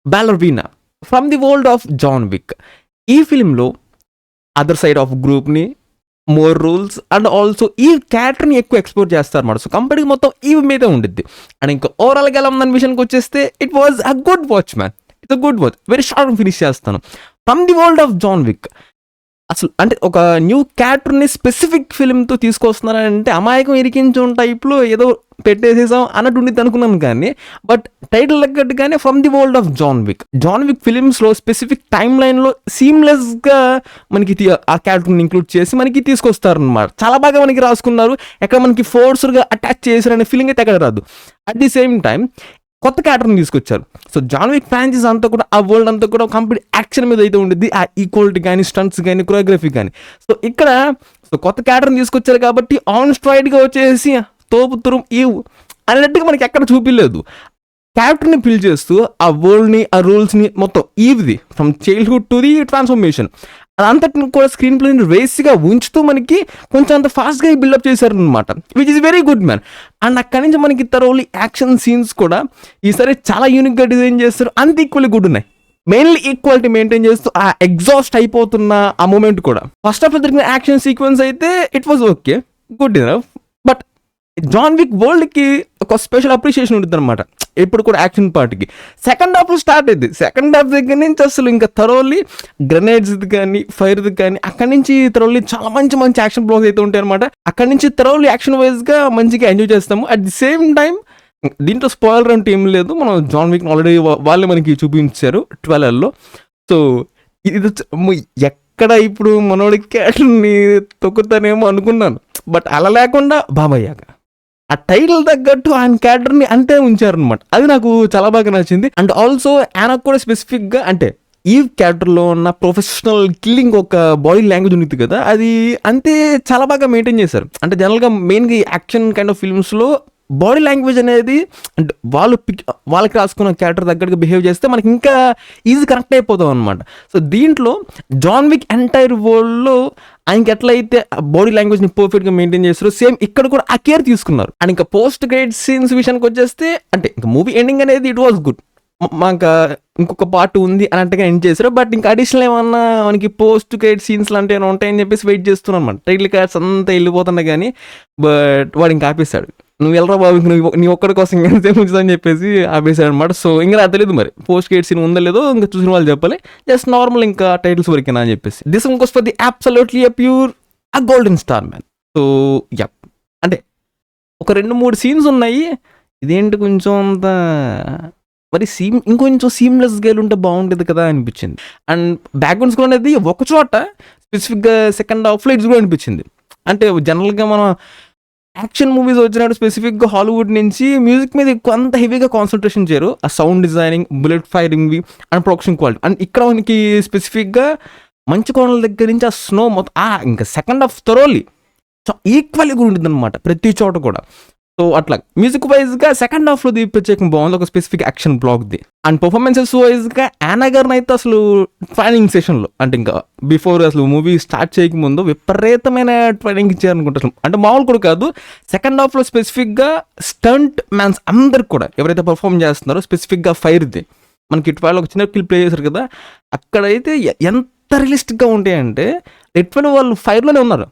బాలర్వీనా from the world of John Wick. ఈ ఫిలింలో other side of గ్రూప్ని, మోర్ రూల్స్ అండ్ ఆల్సో ఈ క్యారెక్టర్ని ఎక్కువ ఎక్స్ప్లోర్ చేస్తారు అన్నమాట. సో కంపెనీకి మొత్తం ఈ మీదే ఉండిద్ది. అండ్ ఇంకా ఓవరాల్గా ఎలా ఉందని విషయానికి వచ్చేస్తే it was a good watch man. It's a good watch. Very short finish చేస్తాను. From the world of John Wick అసలు అంటే ఒక న్యూ క్యారెక్టర్ని స్పెసిఫిక్ ఫిల్మ్తో తీసుకొస్తున్నారంటే అమాయకం ఇరికించు టైప్లో ఏదో పెట్టేసేసాం అన్నట్టు ఉండిద్ది అనుకున్నాను. కానీ బట్ టైటిల్ తగ్గట్టుగానే from the world of John Wick ఫిలిమ్స్లో స్పెసిఫిక్ టైమ్ లైన్లో సీమ్లెస్గా మనకి ఆ క్యారెక్టర్ని ఇంక్లూడ్ చేసి మనకి తీసుకొస్తారనమాట. చాలా బాగా మనకి రాసుకున్నారు. ఎక్కడ మనకి ఫోర్స్గా అటాచ్ చేశారనే ఫీలింగ్ అయితే ఎక్కడ రాదు. అట్ ది సేమ్ టైం కొత్త క్యారెక్టర్ని తీసుకొచ్చారు. సో జాన్ విక్ ఫ్రాంచైజ్ అంతా కూడా ఆ వరల్డ్ అంతా కూడా కంప్లీట్ యాక్షన్ మీద అయితే ఉండేది. ఆ ఈక్వాలిటీ కానీ, స్టంట్స్ కానీ, కొరియోగ్రఫీ కానీ. సో ఇక్కడ కొత్త క్యారెక్టర్ని తీసుకొచ్చారు కాబట్టి ఆన్ స్ట్రైట్గా వచ్చేసి తోపుతురం ఈవ్ అన్నట్టుగా మనకి ఎక్కడ చూపించలేదు. క్యారెక్టర్ని ఫిల్ చేస్తూ ఆ వరల్డ్ని, ఆ రూల్స్ని మొత్తం ఈవ్ది from childhood to the transformation అదంతటిని కూడా స్క్రీన్ ప్లేని రేస్గా ఉంచుతూ మనకి కొంచెం అంత ఫాస్ట్గా బిల్డప్ చేశారనమాట. Which is very good man. And అక్కడి నుంచి మనకి తరోలీ యాక్షన్ సీన్స్ కూడా ఈసారి చాలా యూనిక్గా డిజైన్ చేస్తారు. అంత ఈక్వల్లీ గుడ్ ఉన్నాయి. మెయిన్లీ ఈక్వాలిటీ మెయింటైన్ చేస్తూ ఆ ఎగ్జాస్ట్ అయిపోతున్న ఆ మూమెంట్ కూడా. ఫస్ట్ హాఫ్ జరిగిన యాక్షన్ సీక్వెన్స్ అయితే it was okay, good enough. But John Wick వరల్డ్కి ఒక స్పెషల్ అప్రిషియేషన్ ఉంటుంది అనమాట ఎప్పుడు కూడా యాక్షన్ పార్ట్కి. సెకండ్ హాఫ్ స్టార్ట్ అయింది. సెకండ్ హాఫ్ దగ్గర నుంచి అసలు ఇంకా తరోలీ గ్రెనేడ్స్ది కానీ, ఫైర్ది కానీ అక్కడి నుంచి తరోలీ చాలా మంచి మంచి యాక్షన్ బ్లాక్స్ అయితే ఉంటాయి అనమాట. అక్కడి నుంచి తరోలీ యాక్షన్ వైజ్గా మంచిగా ఎంజాయ్ చేస్తాము. అట్ ది సేమ్ టైం దీంట్లో స్పాయిలర్ అంటే ఏం లేదు. మనం జాన్ విక్ ఆల్రెడీ వాళ్ళే మనకి చూపించారు 12లో. సో ఇది ఎక్కడ ఇప్పుడు మనోడికి క్యారెక్టర్ని తొక్కుతానేమో అనుకున్నాను. బట్ అలా లేకుండా బాబయ్యాక ఆ టైటిల్ తగ్గట్టు ఆయన క్యారెక్టర్ని అంతే ఉంచారనమాట. అది నాకు చాలా బాగా నచ్చింది. అండ్ ఆల్సో ఆయనకు కూడా స్పెసిఫిక్గా అంటే ఈ క్యారెక్టర్లో ఉన్న ప్రొఫెషనల్ కిల్లింగ్ ఒక బాడీ లాంగ్వేజ్ ఉంది కదా, అది అంతే చాలా బాగా మెయింటైన్ చేశారు. అంటే జనరల్గా మెయిన్గా ఈ యాక్షన్ కైండ్ ఆఫ్ ఫిల్మ్స్లో బాడీ లాంగ్వేజ్ అనేది అంటే వాళ్ళకి రాసుకున్న క్యారెక్టర్ దగ్గరగా బిహేవ్ చేస్తే మనకి ఇంకా ఈజీ కనెక్ట్ అయిపోతాం అనమాట. సో దీంట్లో జాన్ విక్ ఎంటైర్ వరల్డ్లో ఆయనకి ఎట్లయితే బాడీ లాంగ్వేజ్ని పర్ఫెక్ట్గా మెయింటైన్ చేస్తారో సేమ్ ఇక్కడ కూడా ఆ కేర్ తీసుకున్నారు. అండ్ ఇంకా పోస్ట్ క్రెడిట్ సీన్స్ విషయానికి వచ్చేస్తే అంటే ఇంకా మూవీ ఎండింగ్ అనేది ఇట్ వాజ్ గుడ్. మాకు ఇంకొక పార్ట్ ఉంది అన్నట్టుగా ఎండ్ చేశారు. బట్ ఇంకా అడిషనల్ ఏమన్నా మనకి పోస్ట్ క్రెడిట్ సీన్స్ లాంటివి ఏమైనా ఉంటాయని చెప్పేసి వెయిట్ చేస్తున్నాను అనమాట. టైటిల్ కార్డ్స్ అంతా వెళ్ళిపోతున్నా కానీ బట్ వాడు ఇంకా ఆపేశాడు. నువ్వు వెళ్ళరా బాబు, నీ ఒక్కడి కోసం ఎంతసేపు ఉంచుదని చెప్పేసి ఆపేశాడు అనమాట. సో ఇంకా నాకు తెలియదు మరి పోస్ట్ క్రెడిట్ సీన్ ఉందో లేదో ఇంకా చూసిన వాళ్ళు చెప్పాలి. జస్ట్ నార్మల్ ఇంకా టైటిల్స్ వరకేనా అని చెప్పేసి. దిస్ ఇంకోస్ for the absolutely pure a golden star man. So yup అంటే ఒక 2-3 సీన్స్ ఉన్నాయి. ఇదేంటి కొంచెం అంత మరి ఇంకొంచెం సీమ్లెస్గా ఉంటే బాగుంటుంది కదా అనిపించింది. అండ్ బ్యాక్గ్రౌండ్ స్కోర్ అనేది ఒక చోట స్పెసిఫిక్గా సెకండ్ హాఫ్లో ఇట్స్ కూడా అనిపించింది. అంటే జనరల్గా మనం యాక్షన్ మూవీస్ వచ్చినప్పుడు స్పెసిఫిక్గా హాలీవుడ్ నుంచి మ్యూజిక్ మీద కొంత హెవీగా కాన్సన్ట్రేషన్ చేయరు. ఆ సౌండ్ డిజైనింగ్, బుల్లెట్ ఫైరింగ్వి అండ్ ప్రొడక్షన్ క్వాలిటీ. అండ్ ఇక్కడ మనకి స్పెసిఫిక్గా మంచు కోణాల దగ్గర నుంచి ఆ స్నో మొత్తం ఇంకా సెకండ్ హాఫ్ థరోలీ ఈక్వల్లీ కూడా ఉంటుంది అనమాట ప్రతి చోట కూడా. సో అట్లా మ్యూజిక్ వైజ్గా సెకండ్ హాఫ్లోది ప్రత్యేకంగా బాగుంది, ఒక స్పెసిఫిక్ యాక్షన్ బ్లాక్ది. అండ్ పర్ఫార్మెన్సెస్ వైజ్గా యానా గారిని అయితే అసలు ట్రైనింగ్ సెషన్లో అంటే ఇంకా బిఫోర్ అసలు మూవీ స్టార్ట్ చేయకముందు విపరీతమైన ట్రైనింగ్ ఇచ్చారనుకుంటారు. అంటే మామూలు కూడా కాదు. సెకండ్ హాఫ్లో స్పెసిఫిక్గా స్టంట్ మ్యాన్స్ అందరికి కూడా ఎవరైతే పర్ఫామ్ చేస్తున్నారో స్పెసిఫిక్గా ఫైర్ది మనకి 12 ఒక చిన్న క్లిప్ ప్లే చేశారు కదా, అక్కడైతే ఎంత రియలిస్టిక్గా ఉంటాయంటే లిటరల్లీ వాళ్ళు ఫైర్లోనే ఉన్నారు.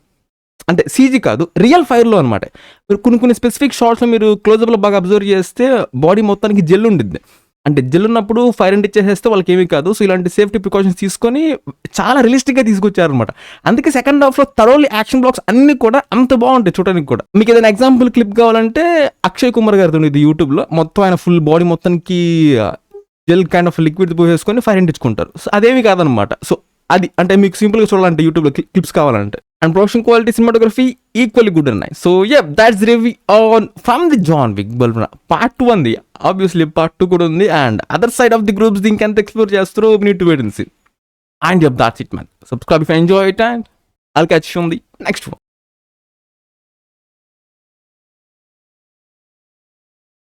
అంటే సీజీ కాదు, రియల్ ఫైర్లో అనమాట. మీరు కొన్ని స్పెసిఫిక్ షార్ట్స్లో మీరు క్లోజప్లో బాగా అబ్జర్వ్ చేస్తే బాడీ మొత్తానికి జెల్ ఉండిద్ది. అంటే జెల్ ఉన్నప్పుడు ఫైర్ అండ్ ఇచ్చేసేస్తే వాళ్ళకి ఏమీ కాదు. సో ఇలాంటి సేఫ్టీ ప్రికాషన్స్ తీసుకొని చాలా రియలిస్టిక్గా తీసుకొచ్చారనమాట. అందుకే సెకండ్ హాఫ్లో థరోలీ యాక్షన్ బ్లాక్స్ అన్నీ కూడా అంత బాగుంటాయి చూడడానికి కూడా. మీకు ఏదైనా ఎగ్జాంపుల్ క్లిప్ కావాలంటే అక్షయ్ కుమార్ గారితో ఇది యూట్యూబ్లో మొత్తం ఆయన ఫుల్ బాడీ మొత్తానికి జెల్ కైండ్ ఆఫ్ లిక్విడ్ పోసేసుకొని ఫైర్ అండ్ ఇచ్చుకుంటారు. సో అదేమీ కాదనమాట. సో అది అంటే మీకు సింపుల్గా చూడాలంటే యూట్యూబ్లో క్లిప్స్ కావాలంటే. And production quality, cinematography equally good ఉన్నాయి. So that's review on from the John Wick part 2 ఉంది. ఆబ్వియస్లీ పార్ట్ 2 కూడా ఉంది. And other side of the groups ఇంకెంత ఎక్స్ప్లోర్ చేస్తారో need to wait and see. And that's it man. Subscribe if you enjoy it and I'll catch you on the next one.